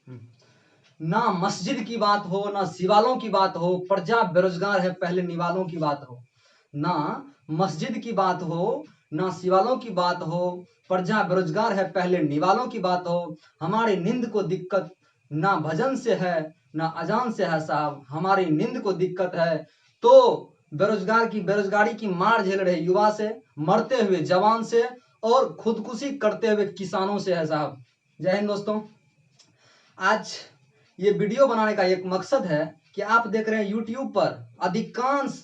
ना मस्जिद की बात हो, ना शिवालों की बात हो, प्रजा बेरोजगार है पहले निवालों की बात हो। ना मस्जिद की बात हो, ना शिवालों की बात हो, प्रजा बेरोजगार है पहले निवालों की बात हो। हमारी नींद को दिक्कत ना भजन से है ना अजान से है साहब, हमारी नींद को दिक्कत है तो बेरोजगारी की मार झेल रहे युवा से, मरते हुए जवान से और खुदकुशी करते हुए किसानों से है साहब। जय हिंद दोस्तों। आज ये वीडियो बनाने का एक मकसद है कि आप देख रहे हैं यूट्यूब पर अधिकांश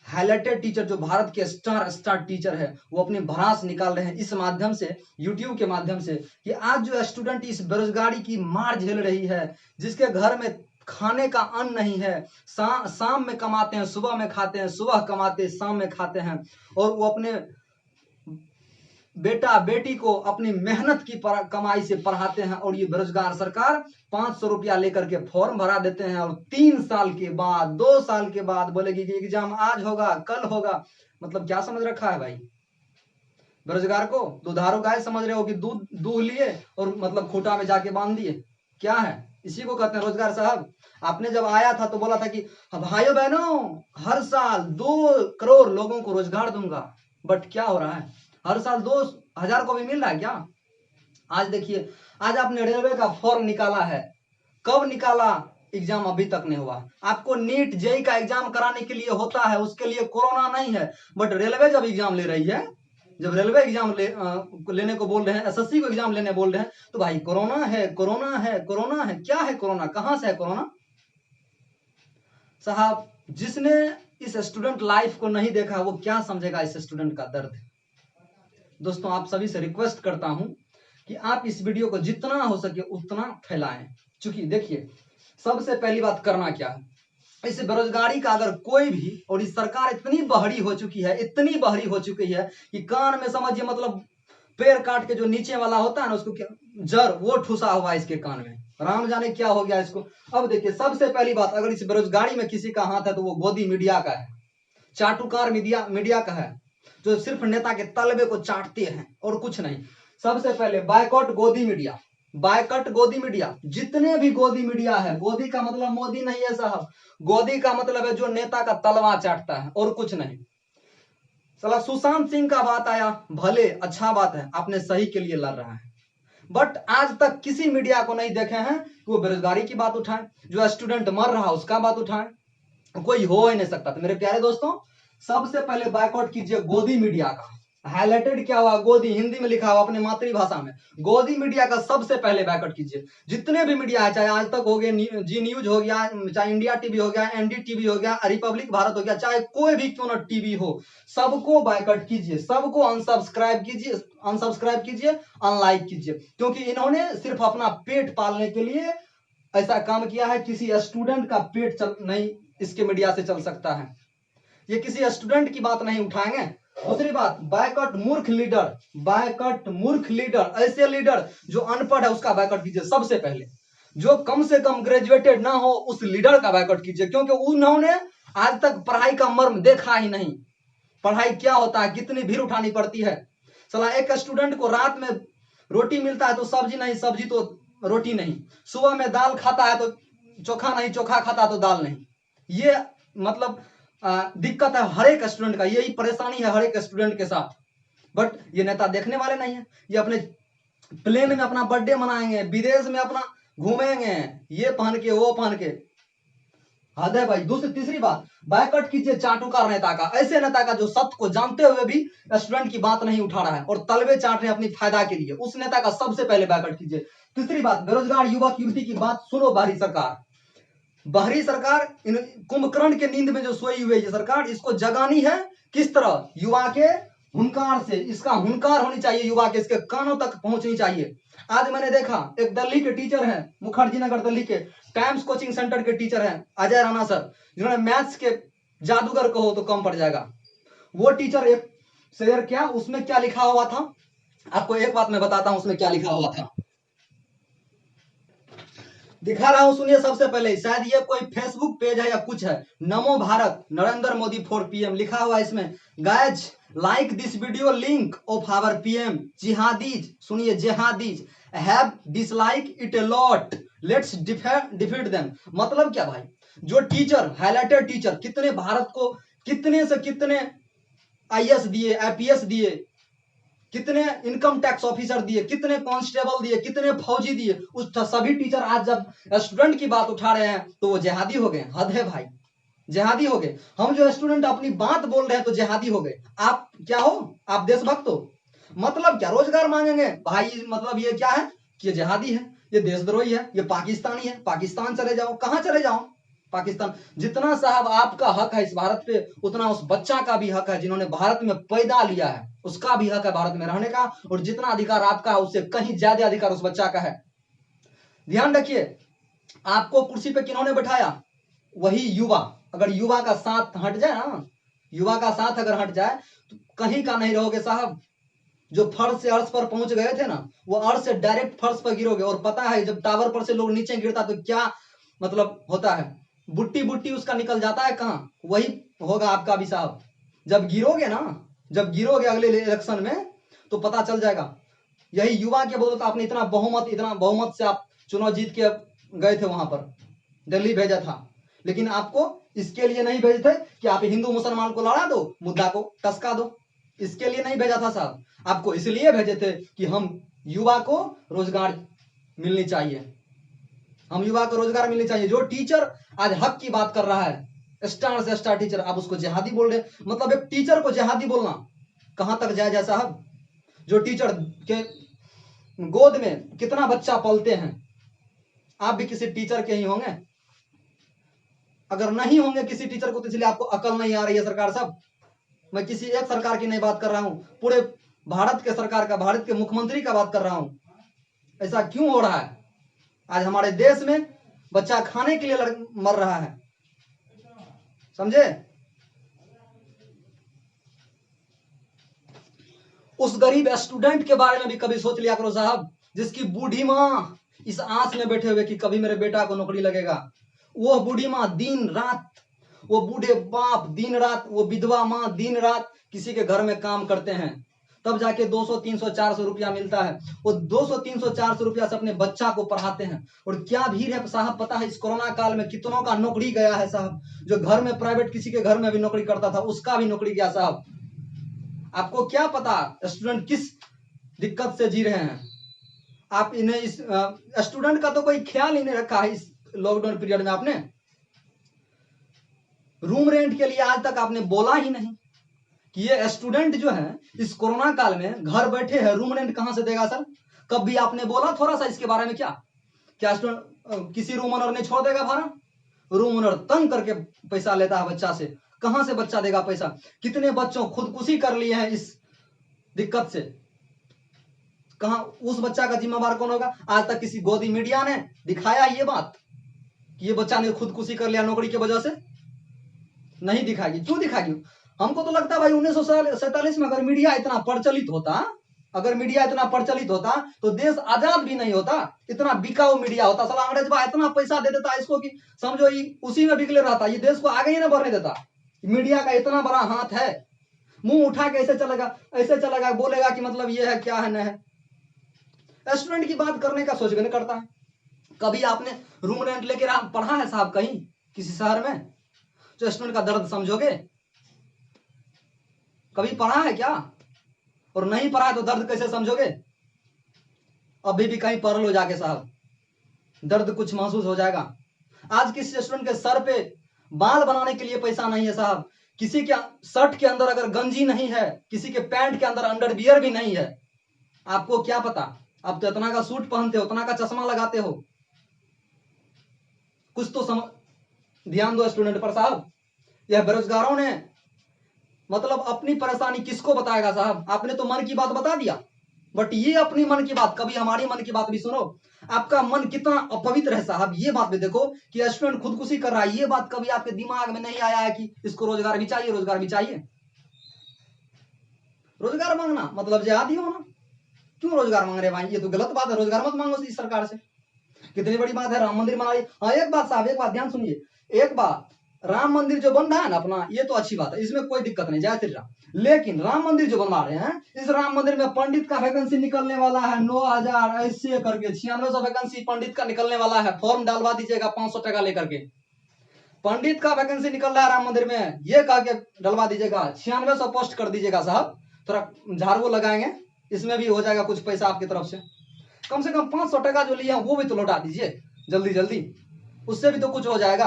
हाईलाइटेड टीचर जो भारत के स्टार टीचर है वो अपनी भड़ास निकाल रहे हैं इस माध्यम से, यूट्यूब के माध्यम से, कि आज जो स्टूडेंट इस बेरोजगारी की मार झेल रही है, जिसके घर में खाने का अन्न नहीं है, शाम में कमाते हैं सुबह में खाते हैं, सुबह कमाते शाम में खाते हैं, और वो अपने बेटा बेटी को अपनी मेहनत की कमाई से पढ़ाते हैं, और ये बेरोजगार सरकार 500 रुपया लेकर के फॉर्म भरा देते हैं और 3 साल के बाद 2 साल के बाद बोलेगी कि एग्जाम आज होगा कल होगा। मतलब क्या समझ रखा है भाई बेरोजगार को? दुधारू गाय समझ रहे हो कि दूध लिए और मतलब खूटा में जाके बांध दिए? क्या है? इसी को कहते हैं रोजगार साहब। आपने जब आया था तो बोला था कि भाइयों बहनों हर साल 2 करोड़ लोगों को रोजगार दूंगा, बट क्या हो रहा है? हर साल 2000 को भी मिल रहा है क्या? आज देखिए, आज आपने रेलवे का फॉर्म निकाला है, कब निकाला? एग्जाम अभी तक नहीं हुआ। आपको नीट जेई का एग्जाम कराने के लिए होता है, उसके लिए कोरोना नहीं है, बट रेलवे जब एग्जाम ले रही है, जब रेलवे एग्जाम लेने को बोल रहे हैं, एसएससी को एग्जाम लेने बोल रहे हैं, तो भाई कोरोना है कोरोना है कोरोना है। क्या है कोरोना? कहां से है कोरोना? साहब जिसने इस स्टूडेंट लाइफ को नहीं देखा वो क्या समझेगा इस स्टूडेंट का दर्द। दोस्तों आप सभी से रिक्वेस्ट करता हूं कि आप इस वीडियो को जितना हो सके उतना फैलाएं। चूंकि देखिए सबसे पहली बात करना क्या है, इस बेरोजगारी का अगर कोई भी, और इस सरकार इतनी बहरी हो चुकी है, इतनी बहरी हो चुकी है कि कान में समझिए मतलब पेड़ काट के जो नीचे वाला होता है ना उसको क्या जड़ वो ठुसा हुआ है इसके कान में, राम जाने क्या हो गया इसको। अब देखिए सबसे पहली बात, अगर इस बेरोजगारी में किसी का हाथ है तो वो गोदी मीडिया का है, चाटुकार मीडिया का है, जो सिर्फ नेता के तलबे को चाटते हैं और कुछ नहीं। सबसे पहले बायकॉट गोदी मीडिया, बायकॉट गोदी मीडिया। जितने भी गोदी मीडिया है, गोदी का मतलब मोदी नहीं है साहब, गोदी का मतलब है जो नेता का तलवा चाटता है और कुछ नहीं। चला सुशांत सिंह का बात आया, भले अच्छा बात है, आपने सही के लिए लड़ रहा है, बट आज तक किसी मीडिया को नहीं देखे हैं कि वो बेरोजगारी की बात उठाए, जो स्टूडेंट मर रहा उसका बात उठाए। कोई हो ही नहीं सकता। तो मेरे प्यारे दोस्तों सबसे पहले बायकॉट कीजिए गोदी मीडिया का। हाईलाइटेड क्या हुआ? गोदी, हिंदी में लिखा हुआ अपने मातृभाषा में, गोदी मीडिया का सबसे पहले बायकॉट कीजिए। जितने भी मीडिया है, चाहे आज तक हो गया, जी न्यूज हो गया, चाहे इंडिया टीवी हो गया, एनडी टीवी हो गया, रिपब्लिक भारत हो गया, चाहे कोई भी क्यों ना टीवी हो, सबको बायकॉट कीजिए, सबको अनसब्सक्राइब कीजिए, अनलाइक कीजिए, क्योंकि इन्होंने सिर्फ अपना पेट पालने के लिए ऐसा काम किया है। किसी स्टूडेंट का पेट नहीं इसके मीडिया से चल सकता है, ये किसी स्टूडेंट की बात नहीं उठाएंगे। दूसरी बात, बायकॉट मूर्ख लीडर, बायकॉट मूर्ख लीडर, ऐसे लीडर जो अनपढ़ है उसका बायकॉट कीजिए। सबसे पहले जो कम से कम ग्रेजुएटेड ना हो उस लीडर का बायकॉट कीजिए, क्योंकि उन्होंने आज तक पढ़ाई का मर्म देखा ही नहीं, पढ़ाई क्या होता है, कितनी भीड़ उठानी पड़ती है। चला एक स्टूडेंट को रात में रोटी मिलता है तो सब्जी नहीं, सब्जी तो रोटी नहीं, सुबह में दाल खाता है तो चोखा नहीं, चोखा खाता तो दाल नहीं। ये मतलब दिक्कत है हर एक स्टूडेंट का, यही परेशानी है हर एक स्टूडेंट के साथ। बट ये नेता देखने वाले नहीं है, ये अपने प्लेन में अपना बर्थडे मनाएंगे, विदेश में अपना घूमेंगे, ये पहन के वो पहन के, हद है भाई। दूसरी तीसरी बात, बायकॉट कीजिए चाटुकार नेता का, ऐसे नेता का जो सत्य को जानते हुए भी स्टूडेंट की बात नहीं उठा रहा है और तलबे चाट रहे अपनी फायदा के लिए, उस नेता का सबसे पहले बायकॉट कीजिए। तीसरी बात, बेरोजगार युवक युवती की बात सुनो। बाहरी सरकार, बाहरी सरकार इन कुंभकर्ण के नींद में जो सोई हुई है सरकार, इसको जगानी है किस तरह? युवा के हुनकार से, इसका हुनकार होनी चाहिए युवा के, इसके कानों तक पहुंचनी चाहिए। आज मैंने देखा एक दिल्ली के टीचर हैं, मुखर्जी नगर दिल्ली के टाइम्स कोचिंग सेंटर के टीचर हैं अजय राणा सर, जिन्होंने मैथ्स के जादूगर कहो तो कम पड़ जाएगा। वो टीचर एक शेयर क्या, उसमें क्या लिखा हुआ था, आपको एक बात मैं बताता हूं उसमें क्या लिखा हुआ था, दिखा रहा हूं सुनिए। सबसे पहले शायद ये कोई फेसबुक पेज है या कुछ है, नमो भारत नरेंद्र मोदी फॉर पीएम लिखा हुआ इसमें। Guys like this video link of our PM jihadis, सुनिए jihadis have dislike it a lot, let's defeat them. मतलब क्या भाई, जो टीचर हाईलाइटेड टीचर कितने भारत को कितने से कितने आईएएस दिए, आईपीएस दिए, कितने इनकम टैक्स ऑफिसर दिए, कितने कांस्टेबल दिए, कितने फौजी दिए, उस सभी टीचर आज जब स्टूडेंट की बात उठा रहे हैं तो वो जिहादी हो गए। हद है भाई, जिहादी हो गए। हम जो स्टूडेंट अपनी बात बोल रहे हैं तो जिहादी हो गए। आप क्या हो? आप देशभक्त हो? मतलब क्या रोजगार मांगेंगे भाई? मतलब ये क्या है कि ये जिहादी है, ये देशद्रोही है, ये पाकिस्तानी है। पाकिस्तान चले जाओ। कहां चले जाओ? पाकिस्तान। जितना साहब आपका हक है इस भारत पे, उतना उस बच्चा का भी हक है जिन्होंने भारत में पैदा लिया है, उसका भी हक है भारत में रहने का। और जितना अधिकार आपका है उससे कहीं ज्यादा अधिकार उस बच्चा का है। ध्यान रखिए, आपको कुर्सी पे किन्होंने बैठाया? वही युवा। अगर युवा का साथ हट जाए ना, युवा का साथ अगर हट जाए तो कहीं का नहीं रहोगे साहब। जो फर्श से अर्श पर पहुंच गए थे ना, वो अर्श से डायरेक्ट फर्श पर गिरोगे। और पता है जब टावर पर से लोग नीचे गिरता तो क्या मतलब होता है? बुट्टी बुट्टी उसका निकल जाता है कहां? वही होगा आपका भी साहब। जब गिरोगे ना, जब गिरोगे अगले इलेक्शन में तो पता चल जाएगा। यही युवा के बदौलत आपने इतना बहुमत से आप चुनाव जीत के गए थे वहां पर, दिल्ली भेजा था। लेकिन आपको इसके लिए नहीं भेजे थे कि आप हिंदू मुसलमान को लड़ा दो, मुद्दा को टसका दो। इसके लिए नहीं भेजा था साहब। आपको इसलिए भेजे थे कि हम युवा को रोजगार मिलनी चाहिए, हम युवा को रोजगार मिलनी चाहिए। जो टीचर आज हक की बात कर रहा है, स्टार से स्टार टीचर, आप उसको जिहादी बोल रहे। मतलब एक टीचर को जिहादी बोलना कहां तक जायज है साहब? जो टीचर के गोद में कितना बच्चा पलते हैं, आप भी किसी टीचर के ही होंगे। अगर नहीं होंगे किसी टीचर को तो इसलिए आपको अकल नहीं आ रही है सरकार साहब। मैं किसी एक सरकार की नहीं बात कर रहा हूं, पूरे भारत के सरकार का, भारत के मुख्यमंत्री का बात कर रहा हूं। ऐसा क्यों हो रहा है? आज हमारे देश में बच्चा खाने के लिए मर रहा है, समझे? उस गरीब स्टूडेंट के बारे में भी कभी सोच लिया करो साहब, जिसकी बूढ़ी माँ इस आस में बैठे हुए कि कभी मेरे बेटा को नौकरी लगेगा। वो बूढ़ी माँ दिन रात, वो बूढ़े बाप दिन रात, वो विधवा माँ दिन रात किसी के घर में काम करते हैं, तब जाके 200 300 400 रुपया मिलता है। वो 200 300 400 रुपया से अपने बच्चा को पढ़ाते हैं। और क्या भीड़ है साहब, पता है इस कोरोना काल में कितनों का नौकरी गया है साहब। जो घर में प्राइवेट किसी के घर में भी नौकरी करता था उसका भी नौकरी गया साहब। आपको क्या पता स्टूडेंट किस दिक्कत से जी रहे हैं? आप इन्हें इस स्टूडेंट का तो कोई ख्याल ही नहीं रखा है। इस लॉकडाउन पीरियड में आपने रूम रेंट के लिए आज तक आपने बोला ही नहीं कि ये स्टूडेंट जो है इस कोरोना काल में घर बैठे हैं, रूम रेंट कहां से देगा सर? कभी आपने बोला थोड़ा सा इसके बारे में? क्या स्टूडेंट किसी रूम ओनर ने छोड़ देगा भाड़ा? रूम ओनर तंग करके पैसा लेता है बच्चा से। कहां से बच्चा देगा पैसा? कितने बच्चों खुदकुशी कर लिए हैं इस दिक्कत से। कहां उस बच्चा का जिम्मेवार कौन होगा? आज तक किसी गोदी मीडिया ने दिखाया ये बात कि ये बच्चा ने खुदकुशी कर लिया नौकरी की वजह से? नहीं दिखाएगी। क्यों दिखाएगी? हमको तो लगता है भाई 1947 में अगर मीडिया इतना प्रचलित होता, अगर मीडिया इतना प्रचलित होता तो देश आजाद भी नहीं होता। इतना बिकाऊ मीडिया होता, साला अंग्रेज भाई इतना पैसा दे देता इसको कि समझो उसी में बिकले रहता, ये देश को आगे ही ना बढ़ने देता। मीडिया का इतना बड़ा हाथ है, मुंह उठा के ऐसे चलेगा, ऐसे चलेगा, बोलेगा कि मतलब ये है क्या है न है। स्टूडेंट की बात करने का सोच भी नहीं करता है। कभी आपने रूम रेंट लेके पढ़ा है साहब कहीं किसी शहर में? जो स्टूडेंट का दर्द समझोगे? कभी पढ़ा है क्या? और नहीं पढ़ा है तो दर्द कैसे समझोगे? अभी भी कहीं पढ़ लो जाके साहब, दर्द कुछ महसूस हो जाएगा। आज किसी स्टूडेंट के सर पे बाल बनाने के लिए पैसा नहीं है साहब। किसी के शर्ट के अंदर अगर गंजी नहीं है, किसी के पैंट के अंदर अंडरवियर भी नहीं है, आपको क्या पता? आप तो इतना का सूट पहनते हो, उतना का चश्मा लगाते हो। कुछ तो ध्यान दो स्टूडेंट पर साहब। यह बेरोजगारों ने मतलब अपनी परेशानी किसको बताएगा साहब? आपने तो मन की बात बता दिया, बट ये अपनी मन की बात, कभी हमारी मन की बात भी सुनो। आपका मन कितना अपवित्र है साहब, ये बात भी देखो कि स्टूडेंट खुदकुशी कर रहा है। ये बात कभी आपके दिमाग में नहीं आया है कि इसको रोजगार भी चाहिए, रोजगार भी चाहिए? रोजगार मांगना मतलब जिहादी होना। क्यों रोजगार मांग रहे भाई? ये तो गलत बात है। रोजगार मत मांगो इस सरकार से। कितनी बड़ी बात है, राम मंदिर बना रही। हाँ एक बात साहब, एक बात ध्यान सुनिए, एक बात राम मंदिर जो बन रहा है ना अपना, ये तो अच्छी बात है, इसमें कोई दिक्कत नहीं, जय श्री राम। लेकिन राम मंदिर जो बनवा रहे हैं, इस राम मंदिर में पंडित का वैकेंसी निकलने वाला है 9,000 ऐसे करके, 9600 वैकेंसी पंडित का निकलने वाला है। फॉर्म डालवा दीजिएगा 500 टका लेकर के। पंडित का वैकेंसी निकल रहा है राम मंदिर में, ये कह के डलवा दीजिएगा। 9600 पोस्ट कर दीजिएगा साहब, थोड़ा झाड़ू लगाएंगे, इसमें भी हो जाएगा कुछ पैसा आपकी तरफ से। कम से कम 500 टका जो लिया वो भी तो लौटा दीजिए जल्दी जल्दी, उससे भी तो कुछ हो जाएगा।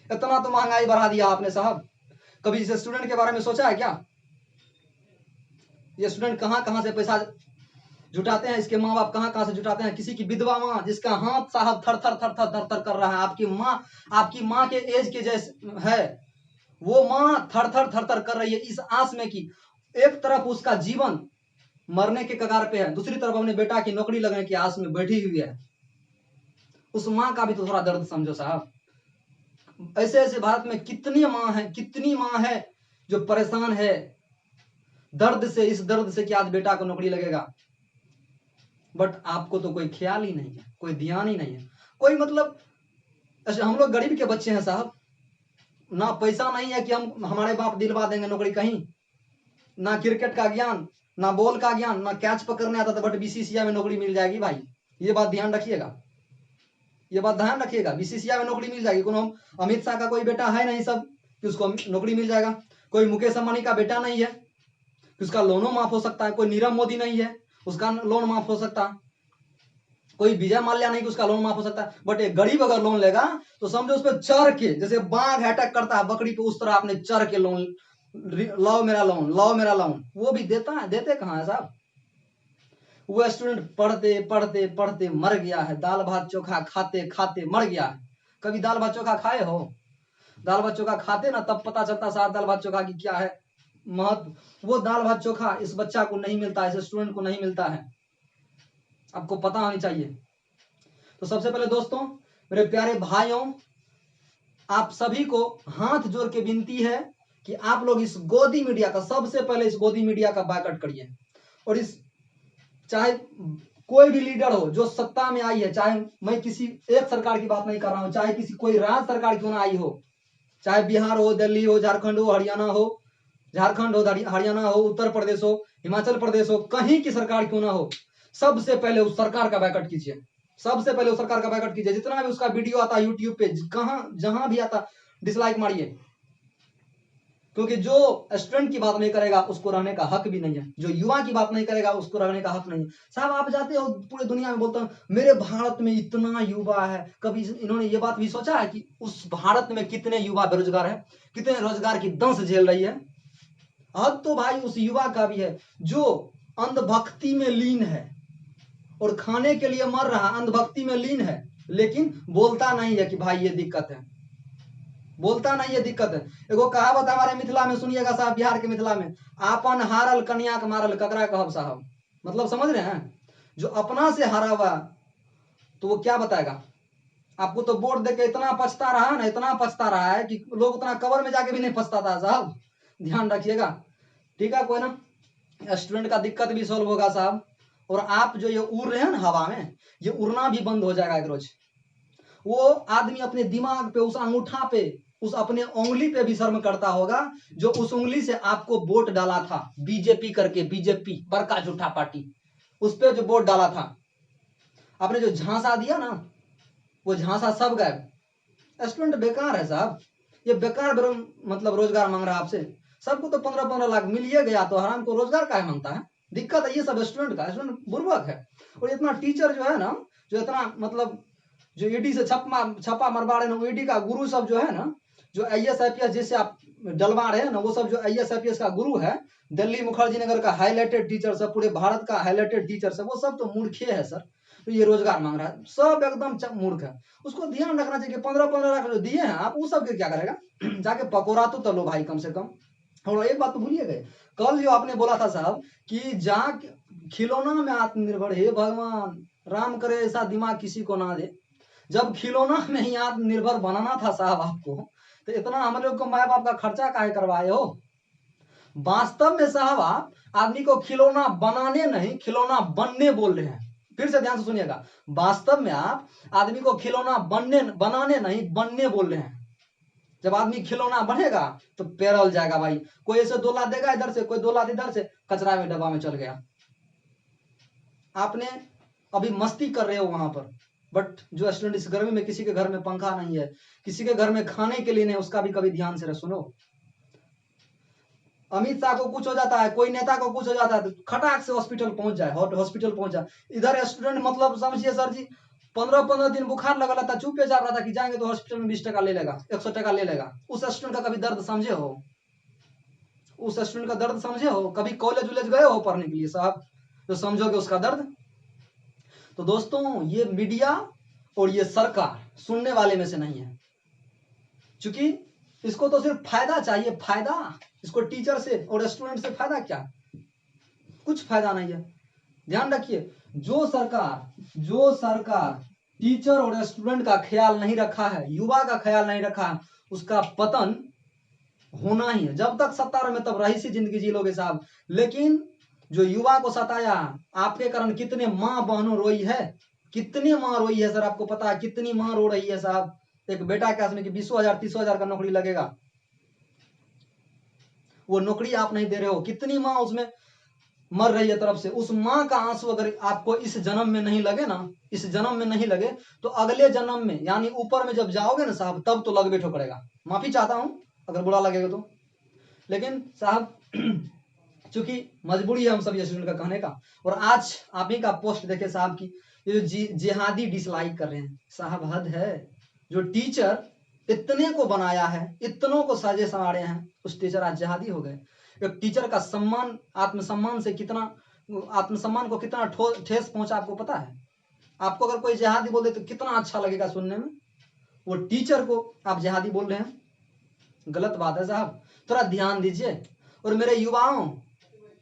इतना तो महंगाई बढ़ा दिया आपने साहब। कभी इस स्टूडेंट के बारे में सोचा है क्या? ये स्टूडेंट कहां कहां से पैसा जुटाते हैं, इसके माँ बाप कहां कहां से जुटाते हैं। किसी की विधवा माँ जिसका हाथ साहब थर थर थर थर थर थर कर रहा है, आपकी माँ के एज के जैसे है, वो माँ थर थर थर थर कर रही है इस आस में कि एक तरफ उसका जीवन मरने के कगार पे है, दूसरी तरफ अपने बेटा की नौकरी लगने की आस में बैठी हुई है। उस माँ का भी तो थोड़ा दर्द समझो साहब। ऐसे ऐसे भारत में कितनी माँ है जो परेशान है दर्द से, इस दर्द से कि आज बेटा को नौकरी लगेगा। बट आपको तो कोई ख्याल ही नहीं है, कोई ध्यान ही नहीं है, कोई मतलब। हम लोग गरीब के बच्चे हैं साहब, ना पैसा नहीं है कि हम हमारे बाप दिलवा देंगे नौकरी कहीं, ना क्रिकेट का ज्ञान, ना बॉल का ज्ञान, ना कैच पकड़ने आता था, बट बीसीसीआई में नौकरी मिल जाएगी भाई। ये बात ध्यान रखिएगा, ये बात ध्यान रखिएगा, बीसीसीआई में नौकरी मिल जाएगी। कोनो अमित शाह का कोई बेटा है नहीं सब कि उसको नौकरी मिल जाएगा। कोई मुकेश अंबानी का बेटा नहीं है कि उसका लोनों माफ हो सकता है। कोई नीरव मोदी नहीं है उसका लोन माफ हो सकता। कोई विजय माल्या नहीं कि उसका लोन माफ हो सकता है। बट एक गरीब अगर लोन लेगा तो समझो उस पर चढ़ के, जैसे बाघ अटैक करता है बकरी पे, उस तरह आपने चढ़ के लोन, लाओ मेरा लोन, लाओ मेरा लोन। वो भी देता है, देते कहाँ है साहब। वो स्टूडेंट पढ़ते पढ़ते पढ़ते मर गया है, दाल भात चोखा खाते खाते मर गया है। कभी दाल भात चोखा खाए हो? दाल भात चोखा खाते ना तब पता चलता साहब दाल भात चोखा की क्या है महत्व। वो दाल भात चोखा इस बच्चा को नहीं मिलता है, इस स्टूडेंट को नहीं मिलता है, आपको पता होनी चाहिए। तो सबसे पहले दोस्तों, मेरे प्यारे भाइयों, आप सभी को हाथ जोड़ के विनती है कि आप लोग इस गोदी मीडिया का, सबसे पहले इस गोदी मीडिया का बायकॉट करिए। और इस, चाहे कोई भी लीडर हो जो सत्ता में आई है, चाहे मैं किसी एक सरकार की बात नहीं कर रहा हूं, चाहे किसी कोई राज्य सरकार क्यों ना आई हो, चाहे बिहार हो, दिल्ली हो, झारखंड हो, हरियाणा हो, हरियाणा हो, उत्तर प्रदेश हो, हिमाचल प्रदेश हो, कहीं की सरकार क्यों ना हो, सबसे पहले उस सरकार का बायकॉट कीजिए। सबसे पहले उस सरकार का बायकॉट कीजिए। जितना भी उसका वीडियो आता है यूट्यूब पे, कहां जहां भी आता, डिसलाइक मारिए। क्योंकि जो स्टूडेंट की बात नहीं करेगा उसको रहने का हक भी नहीं है, जो युवा की बात नहीं करेगा उसको रहने का हक नहीं है। साहब आप जाते हो पूरे दुनिया में, बोलते हैं मेरे भारत में इतना युवा है, कभी इन्होंने ये बात भी सोचा है कि उस भारत में कितने युवा बेरोजगार है, कितने रोजगार की दंश झेल रही है। हक तो भाई उस युवा का भी है जो अंधभक्ति में लीन है और खाने के लिए मर रहा, अंधभक्ति में लीन है, लेकिन बोलता नहीं है कि भाई ये दिक्कत है, बोलता नहीं है दिक्कत है। एगो कहावत हमारे मिथिला में सुनिएगा साहब, बिहार के मिथिला में, आपन हारल कन्या के मारल ककरा कहब साहब। मतलब समझ रहे हैं, जो अपना से हारा हुआ तो वो क्या बताएगा आपको। तो वोट देके इतना पछता रहा ना, इतना पछता रहा है कि लोग उतना कबर में जाके भी नहीं पछताता साहब, ध्यान रखिएगा। ठीक है, कोई ना, स्टूडेंट का दिक्कत भी सॉल्व होगा साहब। और आप जो ये उड़ रहे हैं ना हवा में, ये उड़ना भी बंद हो जाएगा एक रोज। वो आदमी अपने दिमाग पे, उस अंगूठा पे, उस अपने उंगली पे भी शर्म करता होगा जो उस उंगली से आपको वोट डाला था, बीजेपी करके, बीजेपी बड़का झूठा पार्टी, उस पे जो वोट डाला था, आपने जो झांसा दिया ना, वो झांसा सब गायब। स्टूडेंट बेकार है साहब, ये बेकार मतलब रोजगार मांग रहा है आपसे। सबको तो 15-15 लाख मिल ही गया, तो हराम को रोजगार काहे मांगता है? दिक्कत है ये सब स्टूडेंट का, स्टूडेंट बुर्बक है। और इतना टीचर जो है ना, जो इतना मतलब जो ईडी से छप्पा मरवा रहे ना, ईडी का गुरु सब जो है ना, जो आईएएस आईपीएस जैसे आप डलवा रहे हैं ना, वो सब जो आईएएस आईपीएस का गुरु है, दिल्ली मुखर्जी नगर का हाईलाइटेड टीचर सब, पूरे भारत का हाईलाइटेड टीचर सब, वो सब तो मूर्खे है सर। तो ये रोजगार मांग रहा है, सब एकदम मूर्ख है। उसको ध्यान रखना चाहिए कि 15-15 लाख जो दिए हैं आप, वो सब के क्या करेगा? जाके पकोड़ा तो लो भाई कम से कम। और एक बात तो भूलिए गए, कल जो आपने बोला था साहब कि जहाँ खिलौना में आत्मनिर्भर, हे भगवान राम करे ऐसा दिमाग किसी को ना दे। जब खिलौना में ही आत्मनिर्भर बनाना था साहब आपको, तो इतना हम लोग को माँ बाप का खर्चा काहे करवाए हो? वास्तव में साहब आप आदमी को खिलौना बनाने नहीं, खिलौना बनने बोल रहे हैं। फिर से ध्यान से सुनिएगा, वास्तव में आप आदमी को खिलौना बनाने नहीं, बनने बोल रहे हैं। जब आदमी खिलौना बनेगा तो पेरल जाएगा भाई। कोई ऐसे 2 लाख देगा इधर से, कोई 2 लाख इधर से, कचरा में डब्बा में चल गया। आपने अभी मस्ती कर रहे हो वहां पर, बट जो स्टूडेंट इस गर्मी में किसी के घर में पंखा नहीं है, किसी के घर में खाने के लिए नहीं, उसका भी कभी ध्यान से सुनो। अमित शाह को कुछ हो जाता है, कोई नेता को कुछ हो जाता है तो खटाक से हॉस्पिटल पहुंच जाए, हॉस्पिटल पहुंच जाए। इधर स्टूडेंट मतलब समझिए सर जी 15-15 दिन बुखार लगा था, चुपे जा रहा था कि जाएंगे तो हॉस्पिटल में 20 टका ले लेगा, 100 टका ले लेगा। उस स्टूडेंट का कभी दर्द समझे हो? उस स्टूडेंट का दर्द समझे हो? कभी कॉलेज वॉलेज गए हो पढ़ने के लिए साहब, तो समझोगे उसका दर्द। तो दोस्तों ये मीडिया और ये सरकार सुनने वाले में से नहीं है, क्योंकि इसको तो सिर्फ फायदा चाहिए, फायदा। इसको टीचर से और स्टूडेंट से फायदा क्या? कुछ फायदा नहीं है। ध्यान रखिए, जो सरकार टीचर और स्टूडेंट का ख्याल नहीं रखा है, युवा का ख्याल नहीं रखा है, उसका पतन होना ही है। जब तक सत्ता में तब रईसी जिंदगी जी लोगे साहब। लेकिन जो युवा को सताया, आपके कारण कितने माँ बहनों रोई है, कितनी माँ रोई है सर, आपको पता है कितनी माँ रो रही है साहब। एक बेटा के हाथ में 20,000 30,000 का नौकरी लगेगा, वो नौकरी आप नहीं दे रहे हो, कितनी माँ उसमें मर रही है तरफ से। उस माँ का आंसू अगर आपको इस जन्म में नहीं लगे ना, इस जन्म में नहीं लगे तो अगले जन्म में यानी ऊपर में जब जाओगे ना साहब, तब तो लगबे ठोकरेगा। माफी चाहता हूं अगर बुरा लगेगा तो, लेकिन साहब चूंकि मजबूरी है हम सभी स्टूडेंट का कहने का। और आज आप ही का पोस्ट देखे साहब की ये जो जिहादी डिसलाइक कर रहे हैं साहब, हद है। जो टीचर इतने को बनाया है, इतनों को साजे संवारे हैं, उस टीचर आज जिहादी हो गए। एक टीचर का सम्मान, आत्मसम्मान से कितना, आत्मसम्मान को कितना ठेस पहुंचा आपको पता है? आपको अगर कोई जिहादी बोल दे तो कितना अच्छा लगेगा सुनने में। वो टीचर को आप जिहादी बोल रहे हैं, गलत बात है साहब, थोड़ा ध्यान दीजिए। और मेरे युवाओं,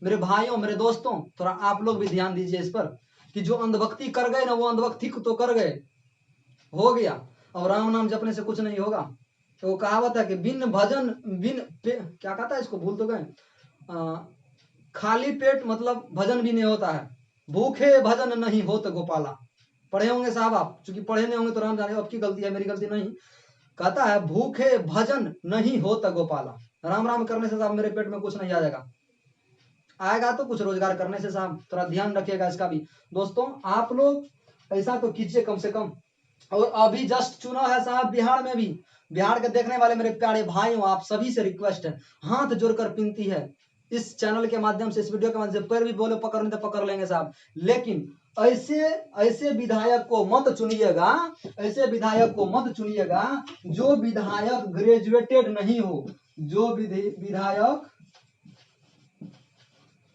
मेरे भाइयों, मेरे दोस्तों, थोड़ा आप लोग भी ध्यान दीजिए इस पर कि जो अंधभक्ति कर गए ना, वो अंधभक्ति तो कर गए, हो गया। और राम नाम जपने से कुछ नहीं होगा। तो वो कहावत है कि बिन भजन क्या कहता है इसको भूल तो गए, खाली पेट मतलब भजन भी नहीं होता है, भूखे भजन नहीं होते गोपाला। पढ़े होंगे साहब आप, चूंकि पढ़े नहीं होंगे तो राम जाने, आपकी गलती है मेरी गलती नहीं। कहता है भूखे भजन नहीं होता गोपाला। राम राम करने से साहब मेरे पेट में कुछ नहीं आ जाएगा, आएगा तो कुछ रोजगार करने से साहब। थोड़ा ध्यान रखिएगा इसका भी। दोस्तों आप लोग ऐसा तो कीजिए कम से कम। और अभी जस्ट चुनाव है साहब बिहार में भी, बिहार के देखने वाले मेरे प्यारे भाइयों, आप सभी से रिक्वेस्ट है, हाथ जोड़कर विनती है, इस चैनल के माध्यम से, इस वीडियो के माध्यम से, पैर भी बोले पकड़ने तो पकड़ लेंगे साहब, लेकिन ऐसे विधायक को मत चुनिएगा, ऐसे विधायक को मत चुनिएगा जो विधायक ग्रेजुएटेड नहीं हो, जो विधायक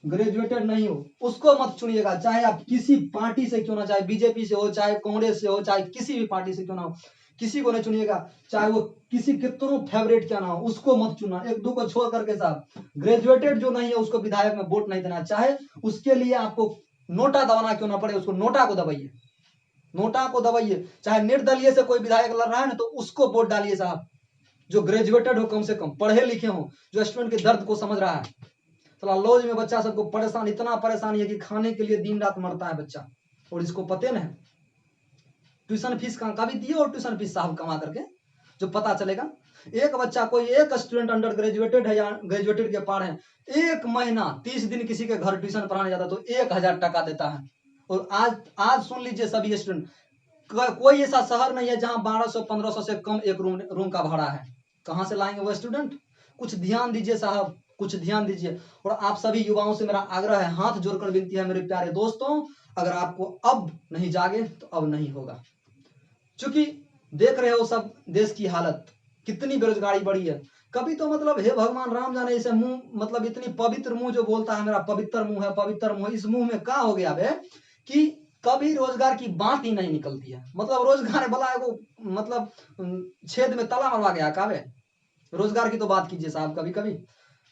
ग्रेजुएटेड नहीं हो उसको मत चुनिएगा। चाहे आप किसी पार्टी से क्यों ना, चाहे बीजेपी से हो, चाहे कांग्रेस से हो, चाहे किसी भी पार्टी से क्यों ना हो, किसी को नहीं चुनिएगा, चाहे वो किसी कितनों फेवरेट क्या ना हो, उसको मत चुना। एक दो को छोड़ करके साहब ग्रेजुएटेड जो नहीं है उसको विधायक में वोट नहीं देना। चाहे उसके लिए आपको नोटा दबाना क्यों ना पड़े, उसको नोटा को दबाइए, नोटा को दबाइए। चाहे निर्दलीय से कोई विधायक लड़ रहा है ना तो उसको वोट डालिए साहब, जो ग्रेजुएटेड हो, कम से कम पढ़े लिखे हो, जो स्टूडेंट के दर्द को समझ रहा है। चला लॉज में बच्चा सबको परेशान, इतना परेशानी है कि खाने के लिए दिन रात मरता है बच्चा, और इसको पते न है। ट्यूशन फीस का भी दिए, और ट्यूशन फीस साहब कमा करके जो पता चलेगा। एक बच्चा, कोई एक स्टूडेंट अंडर ग्रेजुएटेड है या ग्रेजुएटेड के पार है, एक महीना 30 दिन किसी के घर ट्यूशन पढ़ाने जाता तो 1,000 टका देता है। और आज सुन लीजिए सभी स्टूडेंट, कोई ऐसा शहर नहीं है जहां 1200-1500 से कम एक रूम का भाड़ा है। कहां से लाएंगे वो स्टूडेंट? कुछ ध्यान दीजिए साहब, कुछ ध्यान दीजिए। और आप सभी युवाओं से मेरा आग्रह है, हाथ जोड़कर विनती है मेरे प्यारे दोस्तों, अगर आपको अब नहीं जागे तो अब नहीं होगा। क्योंकि देख रहे हो सब देश की हालत, कितनी बेरोजगारी बढ़ी है। कभी तो मतलब हे भगवान राम जाने, इसे मुंह मतलब इतनी पवित्र मुंह जो बोलता है, मेरा पवित्र मुंह है, पवित्र मुंह, इस मुंह में क्या हो गया बे कि कभी रोजगार की बात ही नहीं निकलती है। मतलब रोजगार भला को मतलब छेद में ताला मरवा गया कावे, रोजगार की तो बात कीजिए साहब कभी कभी।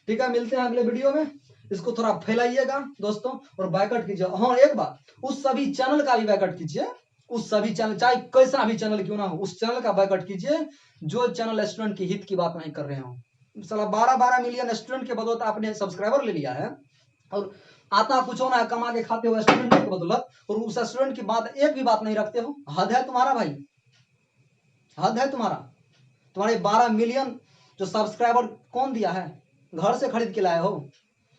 ठीक है, मिलते हैं अगले वीडियो में। इसको थोड़ा फैलाइएगा दोस्तों, और बैकअट कीजिए। हाँ एक बात, उस सभी चैनल का भी बैकअट कीजिए, उस सभी चैनल, चाहे कैसा भी चैनल क्यों ना हो, उस चैनल का बैकअट कीजिए जो चैनल स्टूडेंट की हित की बात नहीं कर रहे हो। साला 12-12 मिलियन स्टूडेंट के बदौलत आपने सब्सक्राइबर ले लिया है, और आता कुछ होना है, कमा के खाते हो स्टूडेंट के बदौलत, और उस स्टूडेंट की बात एक भी बात नहीं रखते हो। हद है तुम्हारा भाई, हद है तुम्हारा। तुम्हारे 12 मिलियन जो सब्सक्राइबर कौन दिया है? घर से खरीद के लाए हो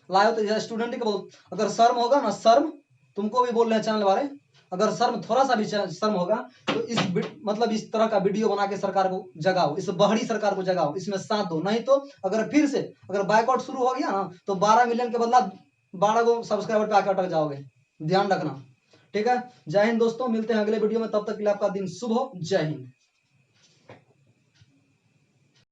तो स्टूडेंट के बोल। अगर शर्म होगा ना, शर्म, तुमको भी बोल रहे हैं चैनल वाले, अगर शर्म थोड़ा सा भी शर्म होगा तो इस मतलब इस तरह का वीडियो बना के सरकार को जगाओ, इस बहरी सरकार को जगाओ, इसमें साथ दो। नहीं तो अगर फिर से अगर बाइकआउट शुरू हो गया ना तो 12 मिलियन के बदला 12 को सब्सक्राइबर पे आकर अटक जाओगे, ध्यान रखना। ठीक है, जय हिंद दोस्तों, मिलते हैं अगले वीडियो में, तब तक के लिए आपका दिन शुभ हो। जय हिंद।